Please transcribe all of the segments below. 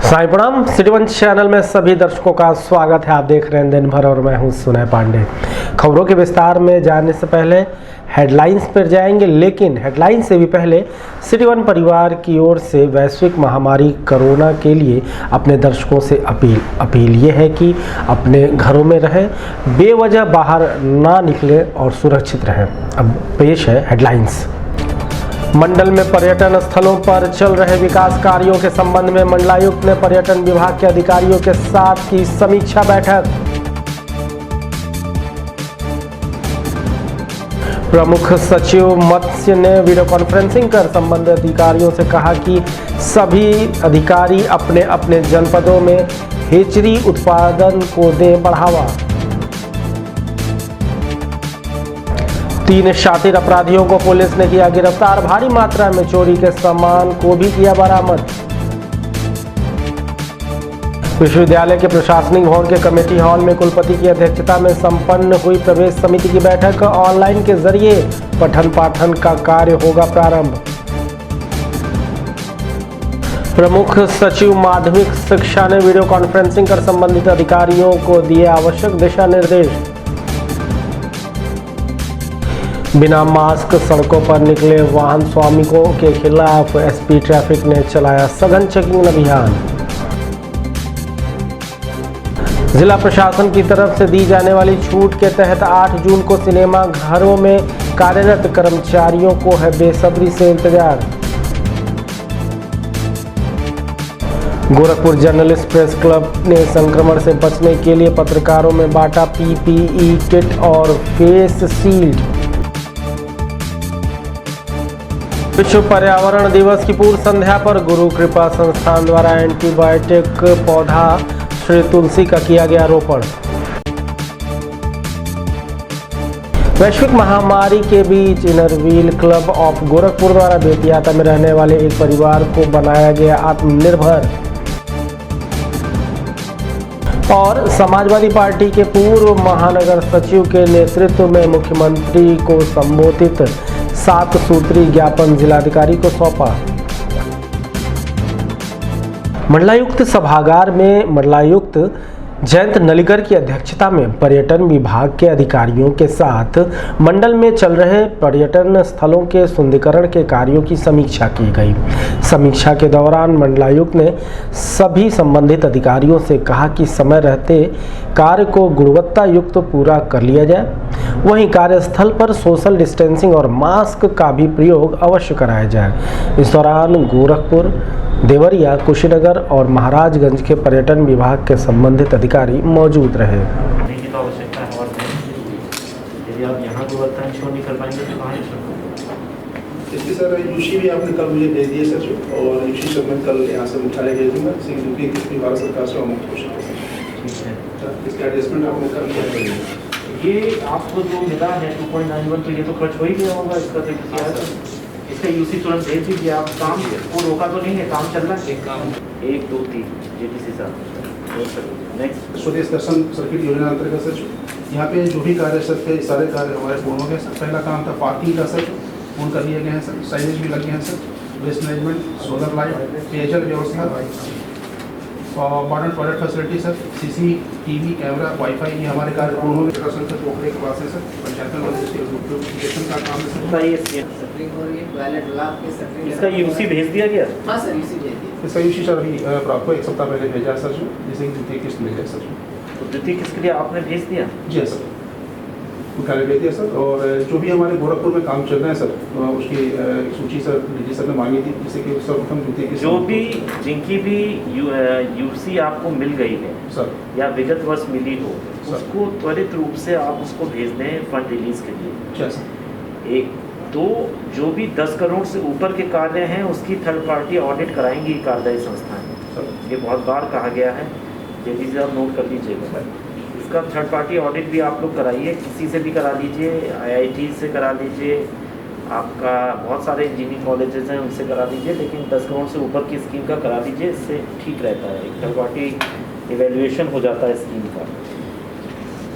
साईं प्रणाम। City one channel में सभी दर्शकों का स्वागत है। आप देख रहे हैं दिन भर और मैं हूं सुनय पांडे। खबरों के विस्तार में जाने से पहले हेडलाइंस पर जाएंगे, लेकिन हेडलाइंस से भी पहले सिटी वन परिवार की ओर से वैश्विक महामारी कोरोना के लिए अपने दर्शकों से अपील ये है कि अपने घरों में रहें, बेवजह बाहर ना निकलें और सुरक्षित रहें। अब पेश है हेडलाइंस। मंडल में पर्यटन स्थलों पर चल रहे विकास कार्यों के संबंध में मंडलायुक्त ने पर्यटन विभाग के अधिकारियों के साथ की समीक्षा बैठक। प्रमुख सचिव मत्स्य ने वीडियो कॉन्फ्रेंसिंग कर संबंधित अधिकारियों से कहा कि सभी अधिकारी अपने अपने जनपदों में हेचरी उत्पादन को दें बढ़ावा। 3 शातिर अपराधियों को पुलिस ने किया गिरफ्तार। भारी मात्रा में चोरी के सामान को भी किया बरामद। विश्वविद्यालय के प्रशासनिक भवन के कमेटी हॉल में कुलपति की अध्यक्षता में संपन्न हुई प्रवेश समिति की बैठक। ऑनलाइन के जरिए पठन पाठन का कार्य होगा प्रारंभ। प्रमुख सचिव माध्यमिक शिक्षा ने वीडियो कॉन्फ्रेंसिंग कर संबंधित अधिकारियों को दिए आवश्यक दिशा निर्देश। बिना मास्क सड़कों पर निकले वाहन स्वामिकों के खिलाफ एसपी ट्रैफिक ने चलाया सघन चेकिंग अभियान। जिला प्रशासन की तरफ से दी जाने वाली छूट के तहत 8 जून को सिनेमा घरों में कार्यरत कर्मचारियों को है बेसब्री से इंतजार। गोरखपुर जर्नलिस्ट प्रेस क्लब ने संक्रमण से बचने के लिए पत्रकारों में बांटा पीपीई किट और फेस शील्ड। विश्व पर्यावरण दिवस की पूर्व संध्या पर गुरु कृपा संस्थान द्वारा एंटीबायोटिक पौधा श्री तुलसी का किया गया रोपण। वैश्विक महामारी के बीच inner wheel club of Gorakhpur द्वारा बेतियाता में रहने वाले एक परिवार को बनाया गया आत्मनिर्भर। और समाजवादी पार्टी के पूर्व महानगर सचिव के नेतृत्व में मुख्यमंत्री को संबोधित 7 सूत्रीय ज्ञापन जिलाधिकारी को सौंपा। मंडलायुक्त सभागार में मंडलायुक्त जयंत नलिकर की अध्यक्षता में पर्यटन विभाग के अधिकारियों के साथ मंडल में चल रहे पर्यटन स्थलों के सुंदरीकरण के कार्यों की समीक्षा की गई। समीक्षा के दौरान मंडलायुक्त ने सभी संबंधित अधिकारियों से कहा कि समय रहते कार्य को गुणवत्ता युक्त पूरा कर लिया जाए। वहीं कार्यस्थल पर सोशल डिस्टेंसिंग और मास्क का भी प्रयोग अवश्य कराया जाए। इस दौरान गोरखपुर, देवरिया, कुशीनगर और महाराजगंज के पर्यटन विभाग के संबंधित अधिकारी मौजूद रहे। की तो आवश्यकता है और यदि आप यहाँ गुणवत्ता इंश्योर नहीं कर पाएंगे तो कहाँ इंश्योर? इसके सर यूसी भी आपने कल मुझे भेज दिए सर, और यूसी सब मैं कल यहाँ से उठा ले भेजूंगा। क्योंकि किसी भारत सरकार से मुक्त हो सके इसका एडजस्टमेंट आपने कर लिया। ये आपको जो मिला है 2.91, तो ये तो खर्च हो ही गया होगा इसका। तो किसी इसका यूसी तुरंत भेज दीजिए। आप काम को रोका तो नहीं है, काम चल रहा है। काम 1, 2, 3 जेटीसी साहब। नेक्स्ट स्वदेश दर्शन सर्किट योजना अंतर्गत सर यहाँ पे जो भी कार्य सर थे सारे कार्य हमारे पूर्ण हो गए सर। पहला काम था पार्किंग का सर, पूर्ण कर लिए गए हैं सर। साइनेज भी लगे हैं sir, waste management, solar light, पेयजल व्यवस्था, modern toilet facility sir, CCTV camera, wifi, ये हमारे कार्य पूर्ण हो गए सर। पोखरे के पास है सर, पंचायत नोटिफिकेशन का काम है सर। इसका यूसी भेज दिया गया? हाँ सर, यूसी भेज दिया। इसका यूसी सर अभी आपको 1 सप्ताह पहले भेजा है सर, जिसे द्वितीय किस्त मिल जाए सर। तो द्वितीय किस्त के लिए आपने भेज दिया? जी सर, कार्य भेज दिया सर। और जो भी हमारे गोरखपुर में काम चल रहे हैं सर, उसकी सूची सर डीजी सर ने मांगी थी, जिससे कि सर्वप्रथम द्वितीय किस्त जो भी जिनकी भी यूसी आपको मिल गई है सर या विगत वर्ष मिली हो, उसको त्वरित रूप से आप उसको भेज दें फंड रिलीज के लिए। क्या सर? एक तो जो भी 10 करोड़ से ऊपर के कार्य हैं उसकी थर्ड पार्टी ऑडिट कराएंगी कार्यदायी संस्थाएं सर। ये बहुत बार कहा गया है, जल्दी आप नोट कर लीजिएगा। इसका थर्ड पार्टी ऑडिट भी आप लोग कराइए, किसी से भी करा लीजिए, IIT से करा लीजिए, आपका बहुत सारे इंजीनियरिंग कॉलेजेस हैं उनसे करा दीजिए, लेकिन 10 करोड़ से ऊपर की स्कीम का करा दीजिए। इससे ठीक रहता है, एक थर्ड पार्टी इवेल्युएशन हो जाता है स्कीम का।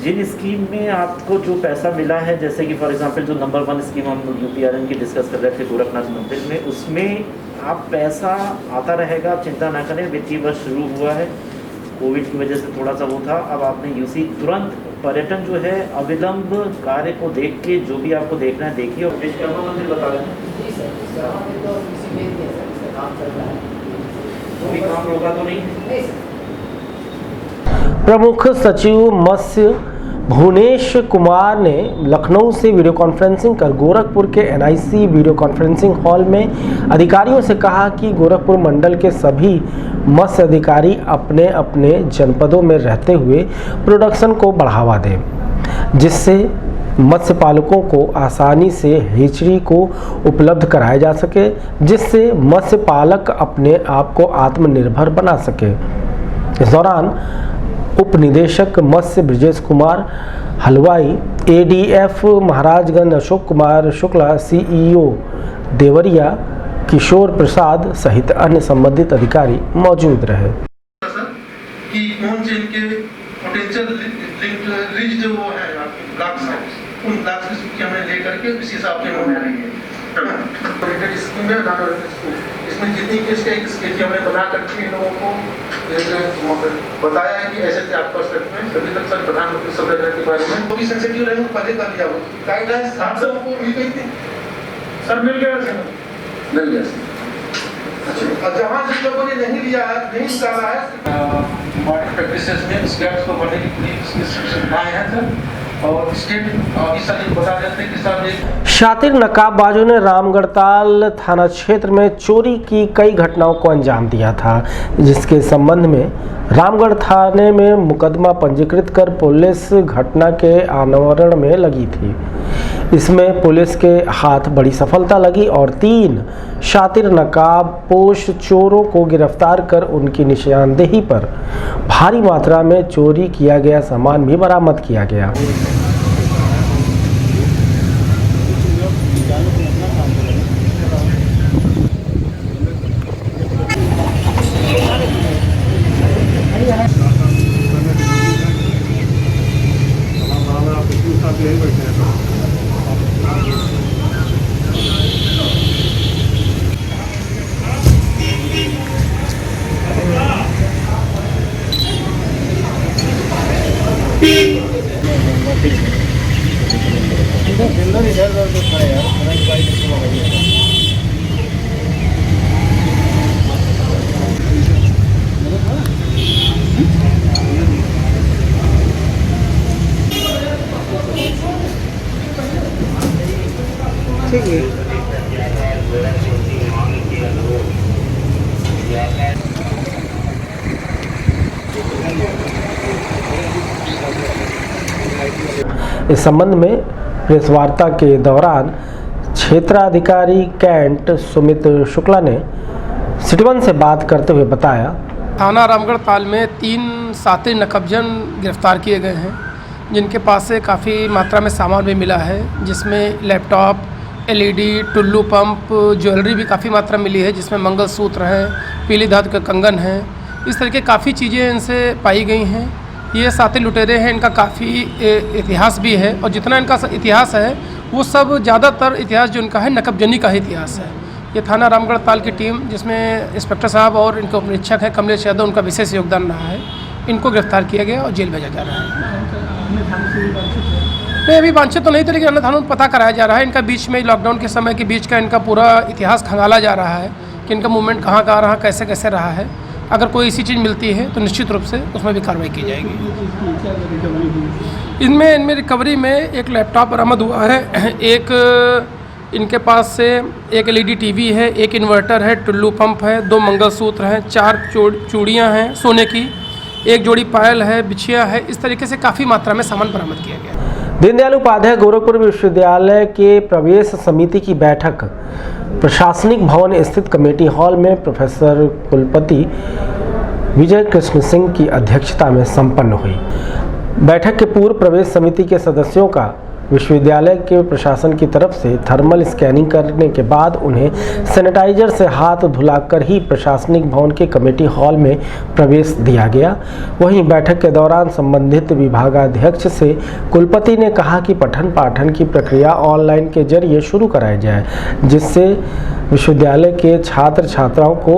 जिन स्कीम में आपको जो पैसा मिला है, जैसे कि फॉर एग्जांपल जो नंबर 1 स्कीम हम UPRN की डिस्कस कर रहे थे गोरखनाथ मंदिर में, उसमें आप पैसा आता रहेगा, आप चिंता ना करें। वित्तीय वर्ष शुरू हुआ है, कोविड की वजह से थोड़ा सा वो था, अब आपने यूसी तुरंत पर्यटन जो है अविलंब कार्य को देख के जो भी आपको देखना है देखिए। और विश्वकर्मा मंदिर बता रहे हैं तो भी काम होगा तो नहीं। प्रमुख सचिव मत्स्य भुवनेश कुमार ने लखनऊ से वीडियो कॉन्फ्रेंसिंग कर गोरखपुर के एनआईसी वीडियो कॉन्फ्रेंसिंग हॉल में अधिकारियों से कहा कि गोरखपुर मंडल के सभी मत्स्य अधिकारी अपने अपने जनपदों में रहते हुए प्रोडक्शन को बढ़ावा दें, जिससे मत्स्य पालकों को आसानी से हेचरी को उपलब्ध कराया जा सके, जिससे मत्स्य पालक अपने आप को आत्मनिर्भर बना सके। इस दौरान उप निदेशक मत्स्य ब्रजेश कुमार हलवाई, एडीएफ महाराजगंज अशोक कुमार शुक्ला, सीईओ देवरिया किशोर प्रसाद सहित अन्य संबंधित अधिकारी मौजूद रहे। कि कौन से इनके पोटेंशियल लिस्ट वो है ब्लॉक्स हैं, उन ब्लॉक्स की सूची हमें लेकर के इसी हिसाब से हम बनाएंगे स्कीम में। इसमें जितनी किसके स्केच हमने बना करके इन लोगों को बताया है कि ऐसे आप कर सकते हैं। सभी तक सर प्रधानमंत्री सभ्यता के बारे में तो भी सेंसिटिव रहे पहले कर लिया वो गाइडलाइंस आप सबको मिल गई थी सर, मिल गया अच्छा। और जहाँ जिन लोगों ने नहीं लिया है, नहीं निकाला है, मॉडर्न प्रैक्टिसेस में स्क्रैप्स को बढ़ने के लिए इसकी सुविधाएं हैं सर। और स्टेट ऑफिसर बता देते हैं कि सर एक शातिर नकाबबाजों ने रामगढ़ताल थाना क्षेत्र में चोरी की कई घटनाओं को अंजाम दिया था, जिसके संबंध में रामगढ़ थाने में मुकदमा पंजीकृत कर पुलिस घटना के अनावरण में लगी थी। इसमें पुलिस के हाथ बड़ी सफलता लगी और 3 शातिर नकाबपोश चोरों को गिरफ्तार कर उनकी निशानदेही पर भारी मात्रा में चोरी किया गया सामान भी बरामद किया गया। इस संबंध में प्रेस वार्ता के दौरान क्षेत्राधिकारी कैंट सुमित शुक्ला ने सिटी1 से बात करते हुए बताया, थाना रामगढ़ ताल में 3 शातिर नकबजन गिरफ्तार किए गए हैं, जिनके पास से काफ़ी मात्रा में सामान भी मिला है, जिसमें laptop, LED, Tullu pump, jewellery भी काफ़ी मात्रा मिली है, जिसमें मंगलसूत्र है, पीली धातु के कंगन है। इस तरह की काफ़ी चीज़ें इनसे पाई गई हैं। ये शातिर लुटेरे हैं, इनका काफ़ी इतिहास भी है और जितना इनका इतिहास है वो सब ज़्यादातर इतिहास जो इनका है नकबजनी का ही इतिहास है। ये थाना रामगढ़ ताल की टीम, जिसमें इंस्पेक्टर साहब और इनके उपनिरीक्षक हैं कमलेश यादव, उनका विशेष योगदान रहा है। इनको गिरफ्तार किया गया और जेल भेजा जा रहा है। नहीं, अभी वांछित तो नहीं थे, लेकिन अन्य थानों में पता कराया जा रहा है। इनका बीच में लॉकडाउन के समय के बीच का इनका पूरा इतिहास खंगाला जा रहा है कि इनका मूवमेंट कहाँ कहाँ रहा, कैसे कैसे रहा है। अगर कोई ऐसी चीज़ मिलती है तो निश्चित रूप से उसमें भी कार्रवाई की जाएगी। इनमें रिकवरी में एक लैपटॉप बरामद हुआ है, एक इनके पास से एक एलईडी टीवी है, एक इन्वर्टर है, टुल्लू पंप है, 2 मंगलसूत्र हैं, 4 चूड़ियाँ हैं सोने की, एक जोड़ी पायल है, बिछिया है। इस तरीके से काफ़ी मात्रा में सामान बरामद किया गया। दीनदयाल उपाध्याय गोरखपुर विश्वविद्यालय के प्रवेश समिति की बैठक प्रशासनिक भवन स्थित कमेटी हॉल में प्रोफेसर कुलपति विजय कृष्ण सिंह की अध्यक्षता में संपन्न हुई। बैठक के पूर्व प्रवेश समिति के सदस्यों का विश्वविद्यालय के प्रशासन की तरफ से थर्मल स्कैनिंग करने के बाद उन्हें सैनिटाइजर से हाथ धुलाकर ही प्रशासनिक भवन के कमेटी हॉल में प्रवेश दिया गया। वहीं बैठक के दौरान संबंधित विभागाध्यक्ष से कुलपति ने कहा कि पठन पाठन की प्रक्रिया ऑनलाइन के जरिए शुरू कराई जाए, जिससे विश्वविद्यालय के छात्र छात्राओं को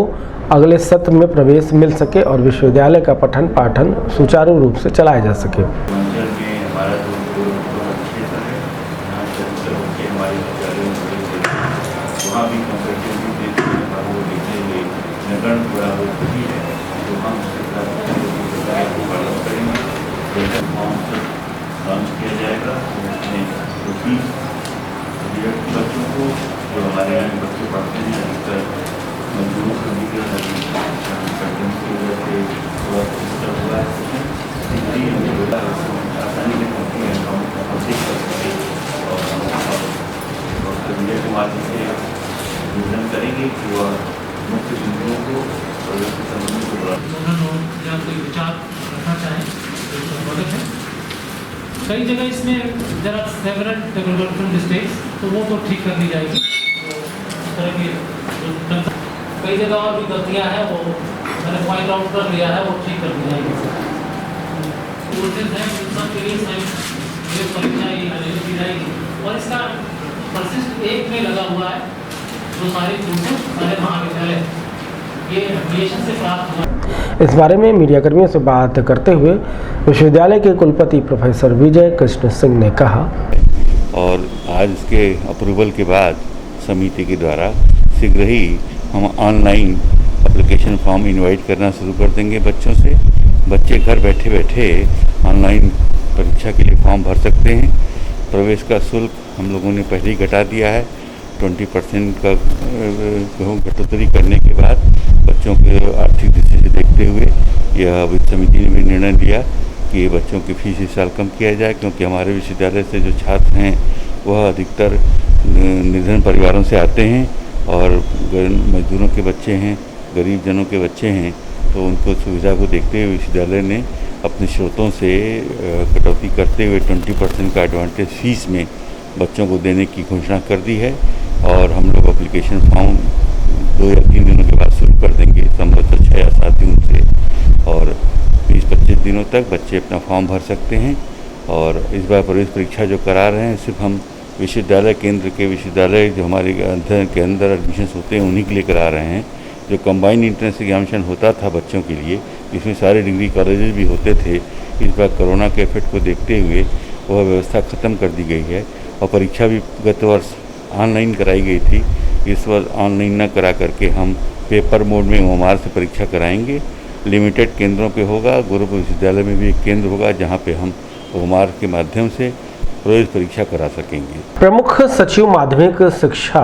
अगले सत्र में प्रवेश मिल सके और विश्वविद्यालय का पठन पाठन सुचारू रूप से चलाया जा सके। मंडल में हमारा जो क्षेत्र है, यहाँ चरित्र होकर हमारे विद्यालयों में वहाँ भी कंपेटिटिव देखते हैं, वो देखते हुए नगण पूरा वो सही है, तो हम को पालन करेंगे। जैसे फॉर्म लॉन्च किया जाएगा उसमें उसी बच्चों को जो हमारे यहाँ बच्चे पढ़ते हैं अधिकतर मजदूरों को भी की वजह से थोड़ा डिस्टर्ब हुआ है, आसानी से पहुँचती है, हम देख सकते और मीडिया के माध्यम से निवेदन करेंगे कि वह मुख्य बिंदुओं को और संबंधों को या कोई विचार रखना चाहें तो स्वागत है। कई जगह इसमें जरा सेवरल डेवलपमेंट मिस्टेक्स तो वो तो ठीक कर दी जाएगी। इस तरह की कई जगह और भी गलतियाँ हैं वो मैंने पॉइंट आउट कर लिया है, वो ठीक कर दी जाएगी। कोर्सेज हैं उन सब के लिए ये परीक्षा आयोजित की जाएगी और इसका प्रशिष्ट एक में लगा हुआ है। जो सारे कोर्सेज सारे महाविद्यालय ये एप्लीकेशन से प्राप्त हुआ। इस बारे में मीडियाकर्मियों से बात करते हुए विश्वविद्यालय के कुलपति प्रोफेसर विजय कृष्ण सिंह ने कहा, और आज इसके अप्रूवल के बाद समिति के द्वारा शीघ्र ही हम ऑनलाइन एप्लीकेशन फॉर्म इनवाइट करना शुरू कर देंगे बच्चों से। बच्चे घर बैठे बैठे ऑनलाइन परीक्षा के लिए फॉर्म भर सकते हैं। प्रवेश का शुल्क हम लोगों ने पहले ही घटा दिया है। 20% का घटोतरी करने के बाद बच्चों के आर्थिक दृष्टि से देखते हुए यह वित्त समिति ने भी निर्णय लिया कि बच्चों की फीस इस साल कम किया जाए, क्योंकि हमारे विश्वविद्यालय से जो छात्र हैं वह अधिकतर निर्धन परिवारों से आते हैं और मजदूरों के बच्चे हैं, गरीब जनों के बच्चे हैं, तो उनको सुविधा को देखते हुए विश्वविद्यालय ने अपने स्रोतों से कटौती करते हुए 20% का एडवांटेज फीस में बच्चों को देने की घोषणा कर दी है। और हम लोग एप्लीकेशन फॉर्म 2 या 3 दिनों के बाद शुरू कर देंगे, संभवतः 6 या 7 दिन से, और 20-25 दिनों तक बच्चे अपना फॉर्म भर सकते हैं। और इस बार प्रवेश परीक्षा जो करा रहे हैं सिर्फ हम विश्वविद्यालय केंद्र के विश्वविद्यालय जो हमारे अध्ययन के अंदर एडमिशन होते हैं उन्हीं के लिए करा रहे हैं। जो कंबाइंड एंट्रेंस एग्जामिनेशन होता था बच्चों के लिए, इसमें सारे डिग्री कॉलेजेस भी होते थे, इस बार कोरोना के इफेक्ट को देखते हुए वह व्यवस्था ख़त्म कर दी गई है और परीक्षा भी गत वर्ष ऑनलाइन कराई गई थी। इस वर्ष ऑनलाइन न करा करके हम पेपर मोड में ओमार से परीक्षा कराएंगे। लिमिटेड केंद्रों पे होगा। गोरखपुर विश्वविद्यालय में भी एक केंद्र होगा जहाँ पे हम ओमार के माध्यम से प्रवेश परीक्षा करा सकेंगे। प्रमुख सचिव माध्यमिक शिक्षा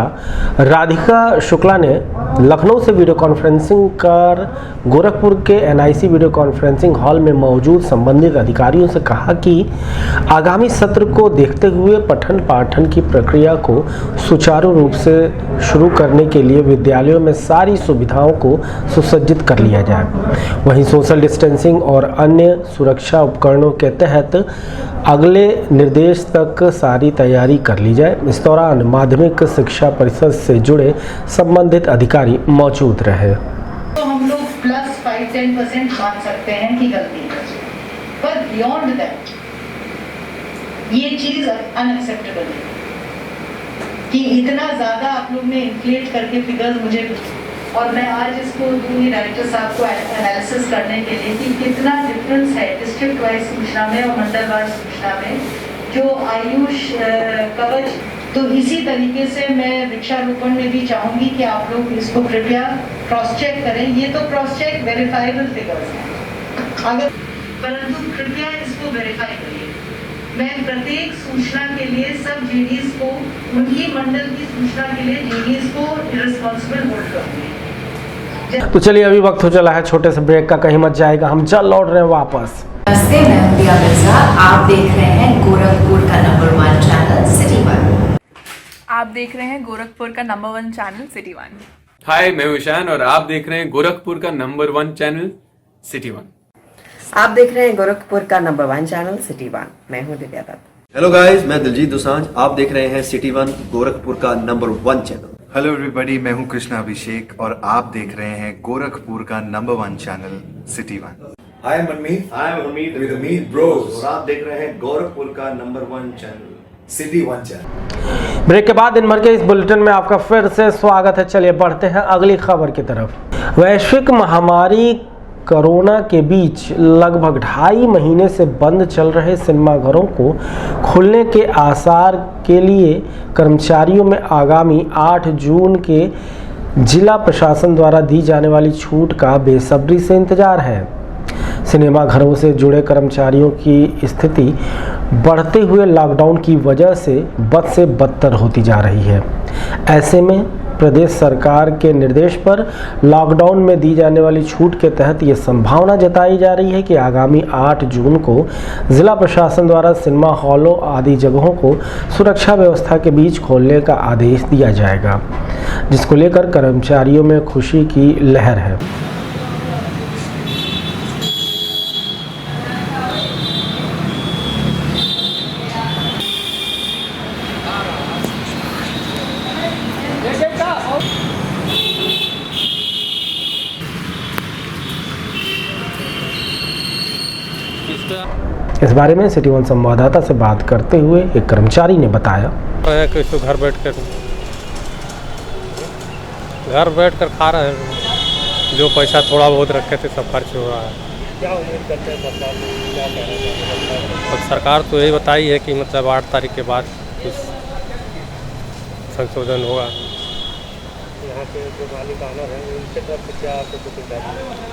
राधिका शुक्ला ने लखनऊ से वीडियो कॉन्फ्रेंसिंग कर गोरखपुर के NIC वीडियो कॉन्फ्रेंसिंग हॉल में मौजूद संबंधित अधिकारियों से कहा कि आगामी सत्र को देखते हुए पठन पाठन की प्रक्रिया को सुचारू रूप से शुरू करने के लिए विद्यालयों में सारी सुविधाओं को सुसज्जित कर लिया जाए। वहीं सोशल डिस्टेंसिंग और अन्य सुरक्षा उपकरणों के तहत अगले निर्देश तक सारी तैयारी कर ली जाए। इस दौरान माध्यमिक शिक्षा परिषद से जुड़े संबंधित अधिकारी मौजूद रहे। तो हम लोग +5-10% मान सकते हैं कि गलती है, पर बियॉन्ड दैट ये चीज अनएक्सेप्टेबल है कि इतना ज्यादा आप लोग ने इन्फ्लेट करके फिगर्स मुझे, और मैं आज इसको दूंगी डायरेक्टर साहब को एनालिसिस करने के लिए कि कितना डिफरेंस है डिस्ट्रिक्ट वाइज सूचना में और मंडल वाइज सूचना में जो आयुष कवच। तो इसी तरीके से मैं वृक्षारोपण में भी चाहूंगी कि आप लोग इसको कृपया क्रॉस चेक करें। ये तो क्रॉस चेक वेरीफाइबल फिगर्स हैं, अगर परंतु कृपया इसको वेरीफाई करिए। मैं प्रत्येक सूचना के लिए सब जीडीएस को, उनकी मंडल की सूचना के लिए जीडीएस को रिस्पॉन्सिबल होल्ड करूंगी। तो चलिए अभी वक्त हो चला है छोटे से ब्रेक का, कहीं मत जाएगा, हम जल्द लौट रहे हैं वापस। नमस्ते, मैं प्रिया मिर्जा। आप देख रहे हैं गोरखपुर का नंबर 1 चैनल सिटी 1। आप देख रहे हैं गोरखपुर का नंबर 1 चैनल सिटी 1। हाय, मैं ईशान और आप देख रहे हैं गोरखपुर का नंबर 1 चैनल सिटी 1। आप देख रहे हैं गोरखपुर का नंबर 1 चैनल सिटी 1। मैं हूं दिव्या दत्त। हेलो गाइस, मैं दिलजीत दोसांझ। आप देख रहे हैं सिटी वन गोरखपुर का नंबर 1 चैनल। हेलो एवरीबॉडी, मैं हूं कृष्णा अभिषेक और आप देख रहे हैं गोरखपुर का number 1 channel city one. Hi Manmeet, with Amit bros, और आप देख रहे हैं गोरखपुर का number 1 channel city one channel. Break के बाद दिन भर के इस बुलेटिन में आपका फिर से स्वागत है। चलिए बढ़ते हैं अगली खबर की तरफ। वैश्विक महामारी कोरोना के बीच लगभग 2.5 महीने से बंद चल रहे सिनेमाघरों को खुलने के आसार के लिए कर्मचारियों में आगामी 8 जून के जिला प्रशासन द्वारा दी जाने वाली छूट का बेसब्री से इंतजार है। सिनेमाघरों से जुड़े कर्मचारियों की स्थिति बढ़ते हुए लॉकडाउन की वजह से बद से बदतर होती जा रही है। ऐसे में प्रदेश सरकार के निर्देश पर लॉकडाउन में दी जाने वाली छूट के तहत ये संभावना जताई जा रही है कि आगामी 8 जून को जिला प्रशासन द्वारा सिनेमा हॉलों आदि जगहों को सुरक्षा व्यवस्था के बीच खोलने का आदेश दिया जाएगा, जिसको लेकर कर्मचारियों में खुशी की लहर है। इस बारे में सिटी वन संवाददाता से बात करते हुए एक कर्मचारी ने बताया कि इसको घर बैठ कर खा रहे हैं, जो पैसा थोड़ा बहुत रखे थे सब खर्च हो रहा है। क्या उम्मीद करते हैं सरकार क्या कह रहे हैं? अब सरकार तो यही बताई है कि मतलब 8 तारीख के बाद कुछ संशोधन होगा। यहाँ के जो मालिक आनर हैं उनके तरफ से क्या आपको सुविधा है?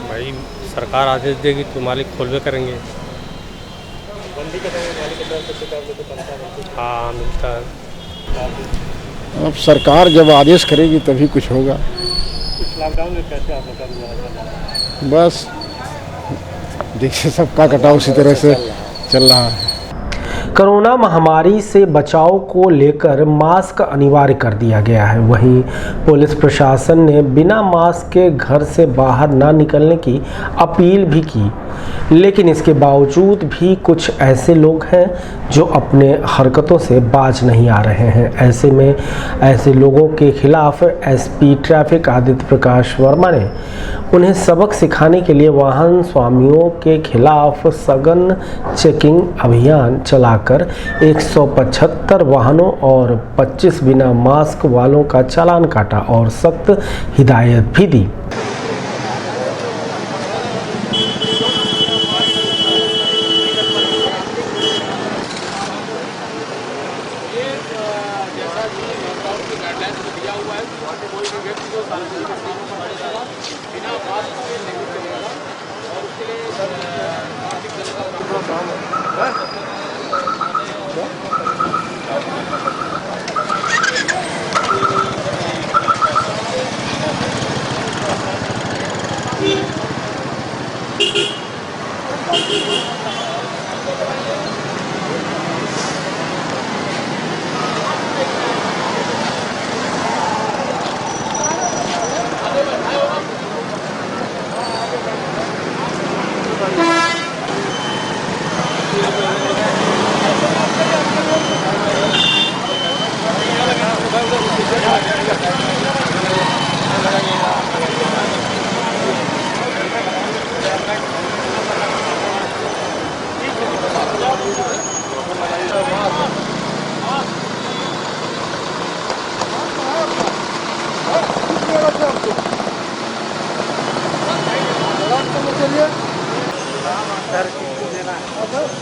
भाई सरकार आदेश देगी तो मालिक खोलवे करेंगे। बंदी के समय मालिक की तरफ से तो हाँ मिलता है। अब सरकार जब आदेश करेगी तभी कुछ होगा। इस लॉकडाउन में कैसे आप लोग बस देखिए सबका कटाव उसी तरह से चल रहा है। कोरोना महामारी से बचाव को लेकर मास्क अनिवार्य कर दिया गया है। वहीं पुलिस प्रशासन ने बिना मास्क के घर से बाहर ना निकलने की अपील भी की, लेकिन इसके बावजूद भी कुछ ऐसे लोग हैं जो अपने हरकतों से बाज नहीं आ रहे हैं। ऐसे में ऐसे लोगों के खिलाफ एसपी ट्रैफिक आदित्य प्रकाश वर्मा ने उन्हें सबक सिखाने के लिए वाहन स्वामियों के खिलाफ सघन चेकिंग अभियान चलाकर 175 वाहनों और 25 बिना मास्क वालों का चालान काटा और सख्त हिदायत भी दी।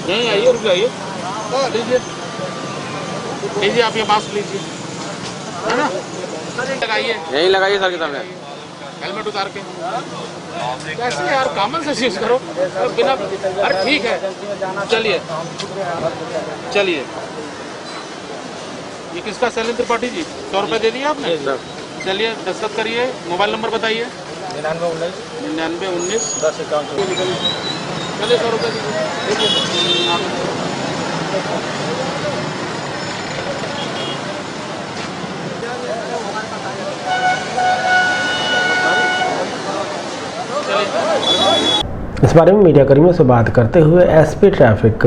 नहीं आइए, रुक जाइए, लीजिए लीजिए, आप ये मास्क लीजिए, है ना, लगाइए, यही लगाइए सर के सामने, हेलमेट उतार के। कैसे यार, कॉमन सेंस यूज करो बिना। अरे ठीक है, चलिए चलिए। ये किसका? शैलेंद्र त्रिपाठी जी, 100 रुपये दे दिए आपने। चलिए दस्तखत करिए। मोबाइल नंबर बताइए। 9919 1051। चलिए 100 रुपये इस बारे में मीडिया कर्मियों से बात करते हुए एसपी ट्रैफिक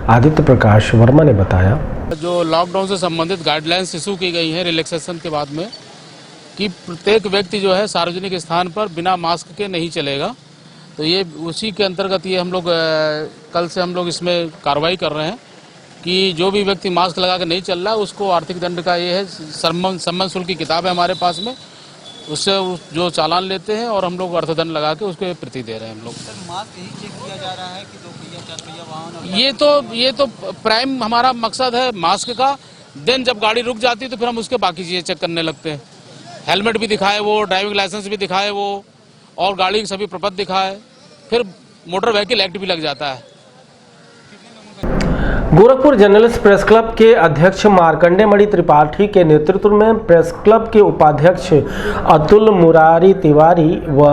आदित्य प्रकाश वर्मा ने बताया, जो लॉकडाउन से संबंधित गाइडलाइंस इशू की गई हैं रिलैक्सेशन के बाद में, कि प्रत्येक व्यक्ति जो है सार्वजनिक स्थान पर बिना मास्क के नहीं चलेगा। तो ये उसी के अंतर्गत ये हम लोग कल से हम लोग इसमें कार्रवाई कर रहे हैं कि जो भी व्यक्ति मास्क लगा के नहीं चल रहा है उसको आर्थिक दंड का ये है सम्मान शुल्क की किताब है हमारे पास में, उससे जो चालान लेते हैं और हम लोग अर्थदंड लगा के उसको प्रति दे रहे हैं हम लोग। मास्क यही चेक किया जा रहा है कि 2 पहिया 4 पहिया वाहन, ये तो प्राइम हमारा मकसद है मास्क का। देन जब गाड़ी रुक जाती है तो फिर हम उसके बाकी चीजें चेक करने लगते हैं। हेलमेट भी दिखाए वो, ड्राइविंग लाइसेंस भी दिखाए वो, और गाड़ी के सभी प्रपत्र दिखाए, फिर मोटर व्हीकल एक्ट भी लग जाता है। गोरखपुर जर्नलिस्ट प्रेस क्लब के अध्यक्ष मार्कंडे मणि त्रिपाठी के नेतृत्व में प्रेस क्लब के उपाध्यक्ष अतुल मुरारी तिवारी व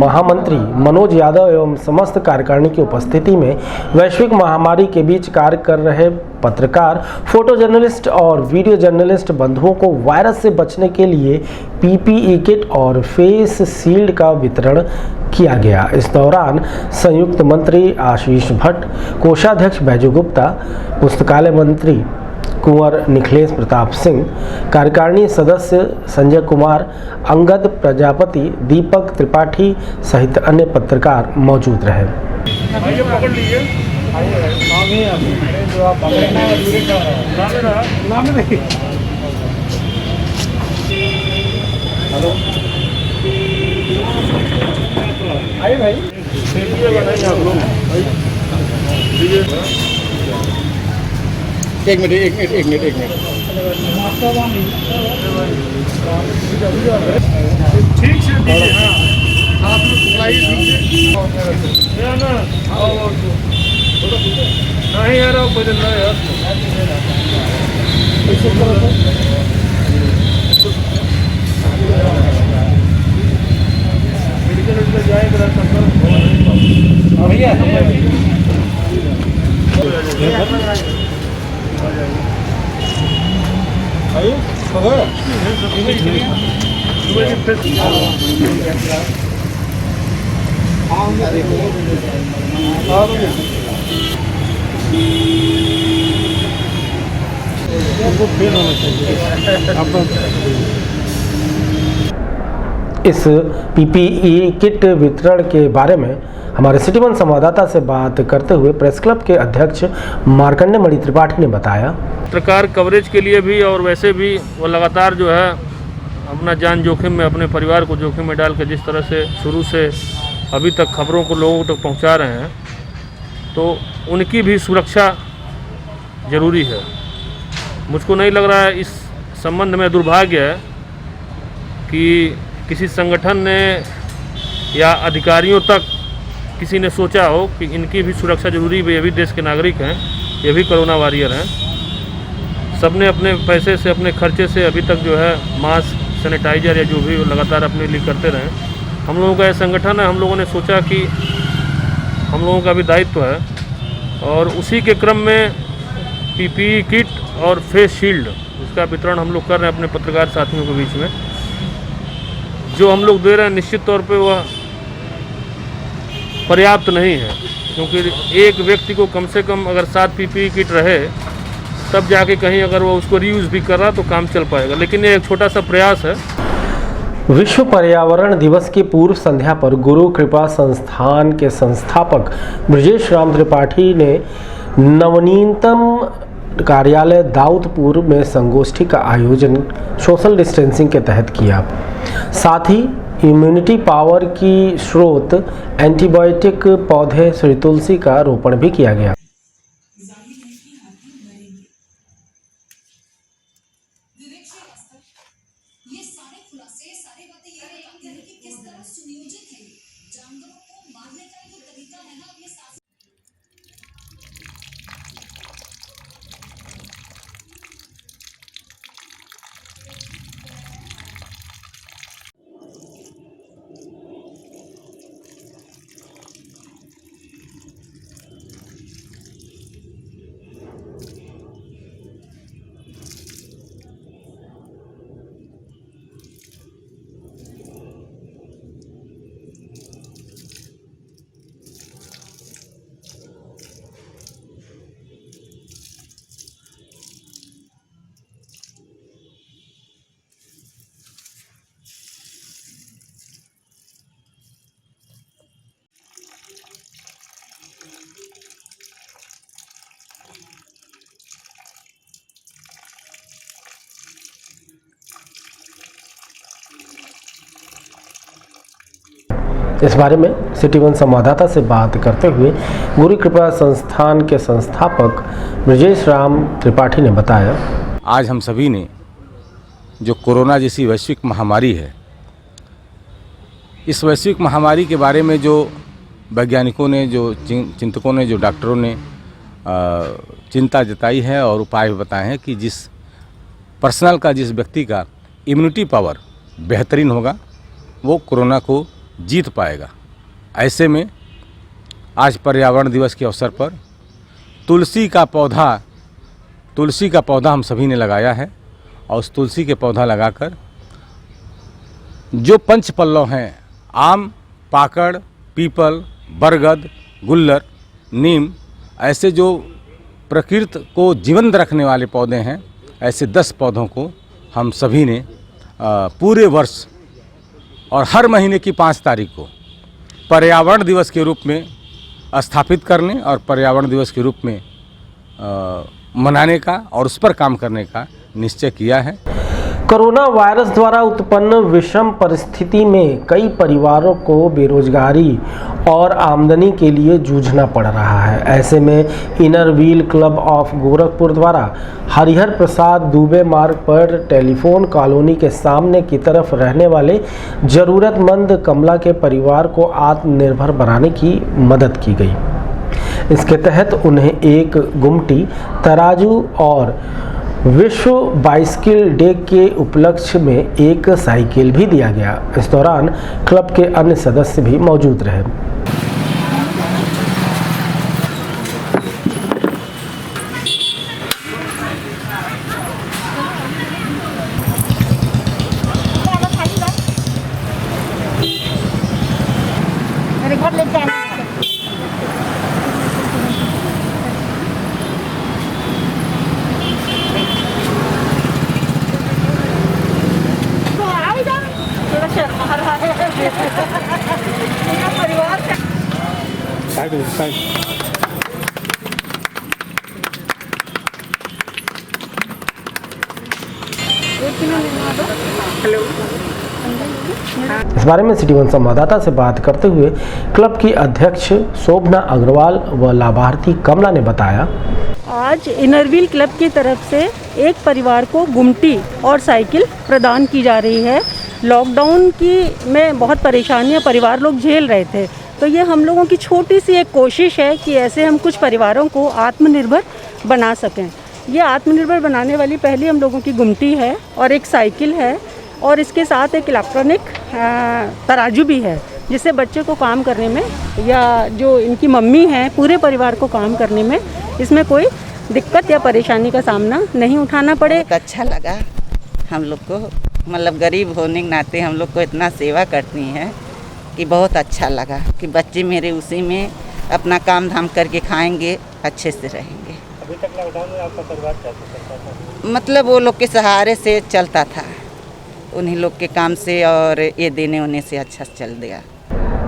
महामंत्री मनोज यादव एवं समस्त कार्यकारिणी की उपस्थिति में वैश्विक महामारी के बीच कार्य कर रहे पत्रकार, फोटो जर्नलिस्ट और वीडियो जर्नलिस्ट बंधुओं को वायरस से बचने के लिए पीपीई किट और फेस शील्ड का वितरण किया गया। इस दौरान संयुक्त मंत्री आशीष भट्ट, कोषाध्यक्ष बैजू गुप्ता, पुस्तकालय मंत्री कुंवर निखिलेश प्रताप सिंह, कार्यकारिणी सदस्य संजय कुमार, अंगद प्रजापति, दीपक त्रिपाठी सहित अन्य पत्रकार मौजूद रहे। आइए भाई, एक मिनट। ठीक से दीजिए। हाँ, आप लोग सुनाइए ठीक से। ना नहीं यार, आप बदल रहे यार। मेडिकल जाएगा भैया इस पीपीई किट वितरण के बारे में हमारे सिटी वन संवाददाता से बात करते हुए प्रेस क्लब के अध्यक्ष मार्कंडे मणि त्रिपाठी ने बताया, पत्रकार कवरेज के लिए भी और वैसे भी वो लगातार जो है अपना जान जोखिम में, अपने परिवार को जोखिम में डाल के जिस तरह से शुरू से अभी तक खबरों को लोगों तक पहुंचा रहे हैं, तो उनकी भी सुरक्षा ज़रूरी है। मुझको नहीं लग रहा है इस संबंध में दुर्भाग्य है कि किसी संगठन ने या अधिकारियों तक किसी ने सोचा हो कि इनकी भी सुरक्षा जरूरी है। ये भी देश के नागरिक हैं, ये भी कोरोना वॉरियर हैं। सबने अपने पैसे से, अपने खर्चे से अभी तक जो है मास्क, सैनिटाइजर या जो भी लगातार अपने लिए करते रहे। हम लोगों का यह संगठन है, हम लोगों ने सोचा कि हम लोगों का भी दायित्व है, और उसी के क्रम में पीपीई किट और फेस शील्ड उसका वितरण हम लोग कर रहे हैं अपने पत्रकार साथियों के बीच में। जो हम लोग दे रहे हैं निश्चित तौर पे वह पर्याप्त नहीं है, क्योंकि एक व्यक्ति को कम से कम अगर 7 पीपीई किट रहे तब जाके कहीं अगर वो उसको रीयूज़ भी कर रहा तो काम चल पाएगा, लेकिन ये एक छोटा सा प्रयास है। विश्व पर्यावरण दिवस की पूर्व संध्या पर गुरु कृपा संस्थान के संस्थापक ब्रजेश राम त्रिपाठी ने नवनीतम कार्यालय दाऊदपुर में संगोष्ठी का आयोजन सोशल डिस्टेंसिंग के तहत किया। साथ ही इम्यूनिटी पावर की स्रोत एंटीबायोटिक पौधे श्री तुलसी का रोपण भी किया गया। इस बारे में सिटी वन संवाददाता से बात करते हुए गुरु कृपा संस्थान के संस्थापक ब्रजेश राम त्रिपाठी ने बताया, आज हम सभी ने जो कोरोना जैसी वैश्विक महामारी है, इस वैश्विक महामारी के बारे में जो वैज्ञानिकों ने, जो चिंतकों ने, जो डॉक्टरों ने चिंता जताई है और उपाय बताए हैं कि जिस पर्सनल का, जिस व्यक्ति का इम्यूनिटी पावर बेहतरीन होगा वो कोरोना को जीत पाएगा। ऐसे में आज पर्यावरण दिवस के अवसर पर तुलसी का पौधा हम सभी ने लगाया है और उस तुलसी के पौधा लगाकर जो पंच पल्लव हैं, आम, पाकड़, पीपल, बरगद, गुल्लर, नीम, ऐसे जो प्रकृति को जीवंत रखने वाले पौधे हैं, ऐसे 10 पौधों को हम सभी ने पूरे वर्ष और हर महीने की 5 तारीख को पर्यावरण दिवस के रूप में स्थापित करने और पर्यावरण दिवस के रूप में मनाने का और उस पर काम करने का निश्चय किया है। कोरोना वायरस द्वारा उत्पन्न विषम परिस्थिति में कई परिवारों को बेरोजगारी और आमदनी के लिए जूझना पड़ रहा है। ऐसे में inner wheel club of Gorakhpur द्वारा हरिहर प्रसाद दुबे मार्ग पर टेलीफोन कॉलोनी के सामने की तरफ रहने वाले जरूरतमंद कमला के परिवार को आत्मनिर्भर बनाने की मदद की गई। इसके तहत उन्हें एक गुमटी, तराजू और विश्व बाइसिकल डे के उपलक्ष्य में एक साइकिल भी दिया गया। इस दौरान क्लब के अन्य सदस्य भी मौजूद रहे। इस बारे में सिटी वन संवाददाता से बात करते हुए क्लब की अध्यक्ष शोभना अग्रवाल व लाभार्थी कमला ने बताया, आज इनर व्हील क्लब की तरफ से एक परिवार को गुमटी और साइकिल प्रदान की जा रही है। लॉकडाउन की में बहुत परेशानियां परिवार लोग झेल रहे थे, तो ये हम लोगों की छोटी सी एक कोशिश है कि ऐसे हम कुछ परिवारों को आत्मनिर्भर बना सकें। ये आत्मनिर्भर बनाने वाली पहली हम लोगों की गुमटी है और एक साइकिल है और इसके साथ एक इलेक्ट्रॉनिक तराजू भी है, जिससे बच्चे को काम करने में या जो इनकी मम्मी है पूरे परिवार को काम करने में इसमें कोई दिक्कत या परेशानी का सामना नहीं उठाना पड़े। अच्छा लगा हम लोग को, मतलब गरीब होने के नाते हम लोग को इतना सेवा करती हैं कि बहुत अच्छा लगा कि बच्चे मेरे उसी में अपना काम धाम करके खाएंगे, अच्छे से रहेंगे। अभी तक लॉकडाउन में आपका परिवार कैसे चलता था? मतलब वो लोग के सहारे से चलता था, उन्हीं लोग के काम से और ये देने होने से अच्छा चल गया।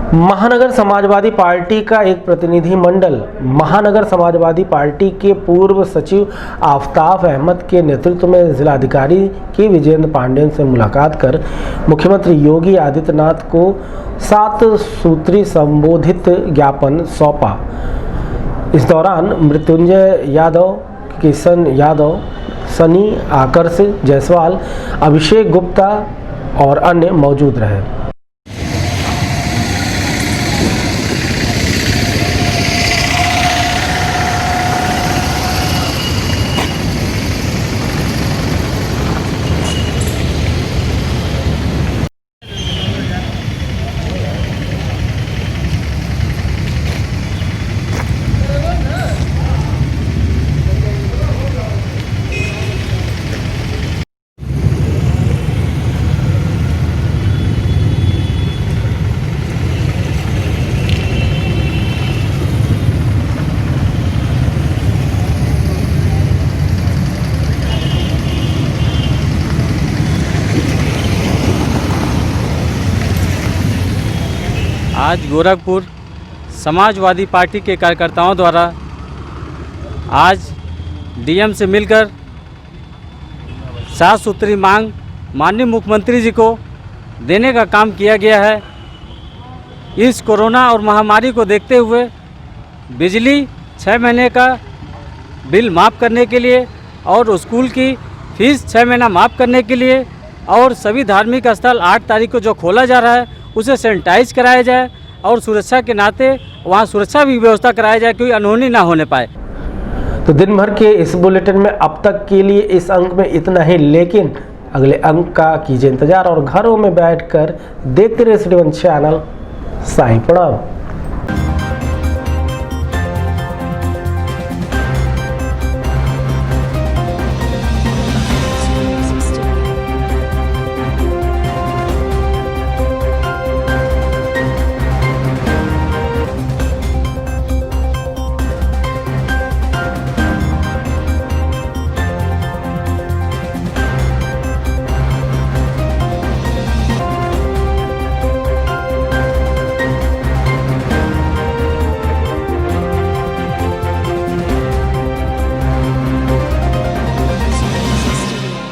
महानगर समाजवादी पार्टी का एक प्रतिनिधि मंडल महानगर समाजवादी पार्टी के पूर्व सचिव आफ्ताब अहमद के नेतृत्व में जिलाधिकारी के विजेंद्र पांडेन से मुलाकात कर मुख्यमंत्री योगी आदित्यनाथ को 7 सूत्री संबोधित ज्ञापन सौंपा। इस दौरान मृत्युंजय यादव, किशन यादव, सनी आकर्ष जायसवाल, अभिषेक गुप्ता और अन्य मौजूद रहे। आज गोरखपुर समाजवादी पार्टी के कार्यकर्ताओं द्वारा आज डीएम से मिलकर 7 सूत्री मांग माननीय मुख्यमंत्री जी को देने का काम किया गया है। इस कोरोना और महामारी को देखते हुए बिजली 6 महीने का बिल माफ़ करने के लिए और स्कूल की फीस 6 महीना माफ़ करने के लिए और सभी धार्मिक स्थल 8 तारीख को जो खोला जा रहा है उसे सैनिटाइज कराया जाए और सुरक्षा के नाते वहाँ सुरक्षा भी व्यवस्था कराया जाए, कोई अनहोनी ना होने पाए। तो दिन भर के इस बुलेटिन में अब तक के लिए इस अंक में इतना ही, लेकिन अगले अंक का कीजिए इंतजार और घरों में बैठकर देखते रहिए सिटी वन चैनल। साईं प्रणाम।